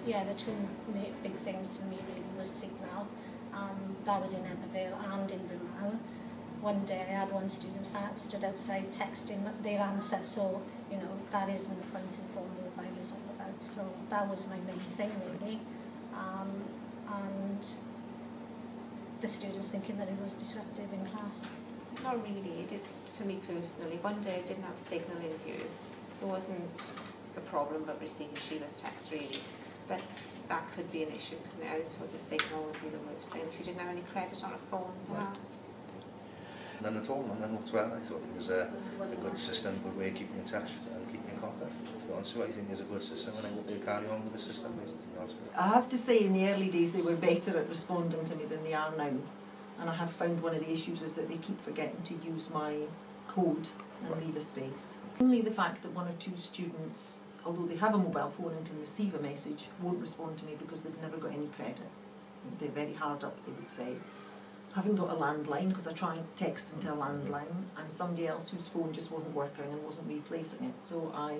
Yeah, the two big things for me really was signal. That was in Evervale and in Brunel. One day I had one student stood outside texting their answer, so you know that isn't the point of what mobile is all about. So that was my main thing really, and the students thinking that it was disruptive in class. Not really. It did for me personally. One day I didn't have a signal in here. It wasn't a problem but receiving Sheila's text really. But that could be an issue. I suppose a signal would be the worst thing. If you didn't have any credit on a phone, perhaps. None at all, none whatsoever. I thought it was a good system, good way of keeping in touch and keeping in contact. To be honest with you, I think it's a good system and I hope they'll carry on with the system. I have to say in the early days they were better at responding to me than they are now. And I have found one of the issues is that they keep forgetting to use my code and leave a space. Only the fact that one or two students, although they have a mobile phone and can receive a message, won't respond to me because they've never got any credit. They're very hard up, they would say. Haven't got a landline because I try and text into a landline, and somebody else whose phone just wasn't working and wasn't replacing it. So I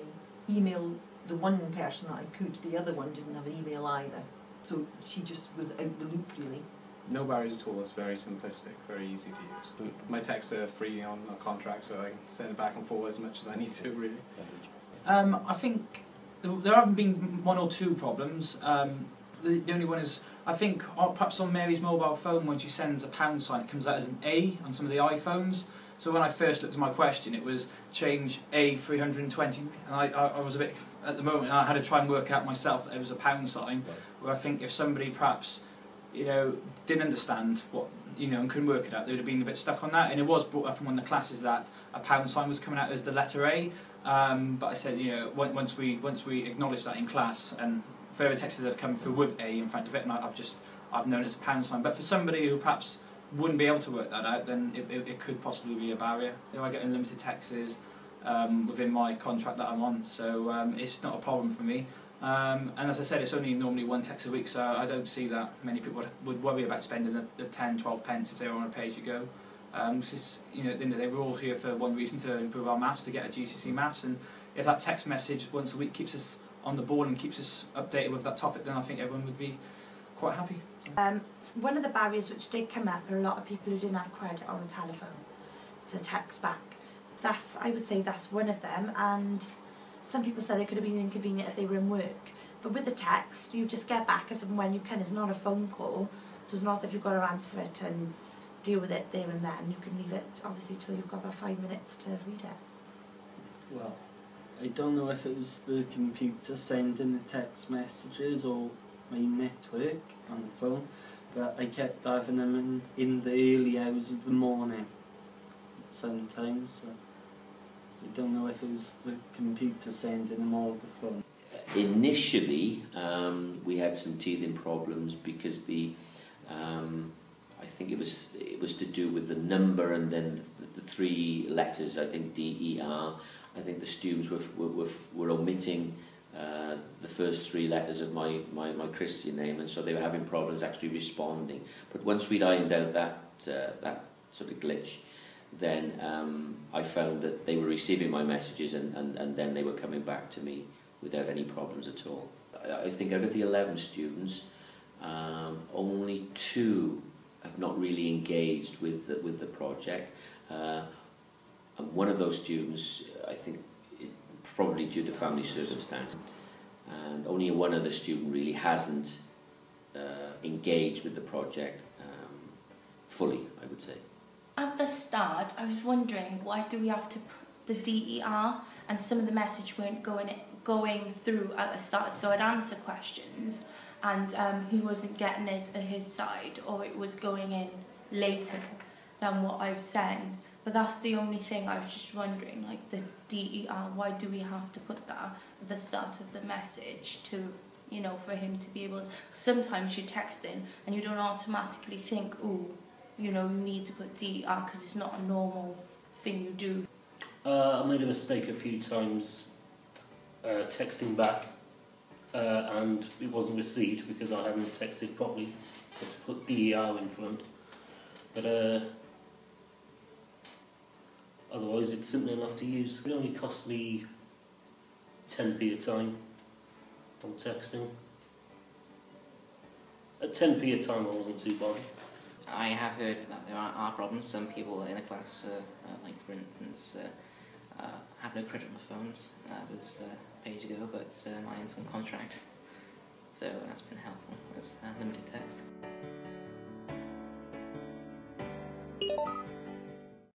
emailed the one person that I could, the other one didn't have an email either. So she just was out the loop really. No barriers at all, it's very simplistic, very easy to use. My texts are free on a contract, so I can send it back and forward as much as I need to really. I think there haven't been one or two problems. The only one is, I think, perhaps on Mary's mobile phone, when she sends a pound sign, it comes out as an A on some of the iPhones. So when I first looked at my question, it was change A320, and I was a bit, at the moment, I had to try and work out myself that it was a pound sign, where I think if somebody perhaps, you know, didn't understand what, you know, and couldn't work it out, they would have been a bit stuck on that. And it was brought up in one of the classes that a pound sign was coming out as the letter A. But I said, you know, once we acknowledge that in class, and further texts have come through with A in front of it, and I've known it's a pound sign. But for somebody who perhaps wouldn't be able to work that out, then it could possibly be a barrier. So I get unlimited texts within my contract that I'm on, so it's not a problem for me. And as I said, it's only normally one text a week, so I don't see that many people would worry about spending the 10, 12 pence if they were on a pay-as-you-go. You know, at the end of the day, we're all here for one reason, to improve our maths, to get a GCSE maths, and if that text message once a week keeps us on the ball and keeps us updated with that topic, then I think everyone would be quite happy. One of the barriers which did come up are a lot of people who didn't have credit on the telephone to text back. I would say that's one of them, and some people said it could have been inconvenient if they were in work. But with the text, you just get back as and when you can. It's not a phone call, so it's not as if you've got to answer it and deal with it there and then. You can leave it, obviously, till you've got that 5 minutes to read it. Well, I don't know if it was the computer sending the text messages or my network on the phone, but I kept having them in the early hours of the morning sometimes. So I don't know if it was the computer sending them or the phone. Initially, we had some teething problems because I think it was to do with the number and then the three letters. I think D-E-R. I think the students were omitting the first three letters of my Christian name, and so they were having problems actually responding. But once we'd ironed out that sort of glitch, then I found that they were receiving my messages, and then they were coming back to me without any problems at all. I think out of the 11 students, only 2 have not really engaged with the project. And one of those students, I think, probably due to family circumstance, and only one other student really hasn't engaged with the project fully, I would say. At the start, I was wondering, why do we have to the DER, and some of the message weren't going through at the start, so I'd answer questions and he wasn't getting it at his side, or it was going in later than what I've sent. But that's the only thing I was just wondering, like the DER, why do we have to put that at the start of the message to, you know, for him to be able to, sometimes you're texting and you don't automatically think, ooh, you know, you need to put DER because it's not a normal thing you do. I made a mistake a few times texting back and it wasn't received because I hadn't texted properly, but to put DER in front. But Otherwise, it's simple enough to use. It only cost me 10p a time on texting. At 10p a time, I wasn't too bothered. I have heard that there are problems. Some people in a class, like for instance, have no credit on their phones. That was pay as you go, but mine's on contract. So that's been helpful. There's limited text.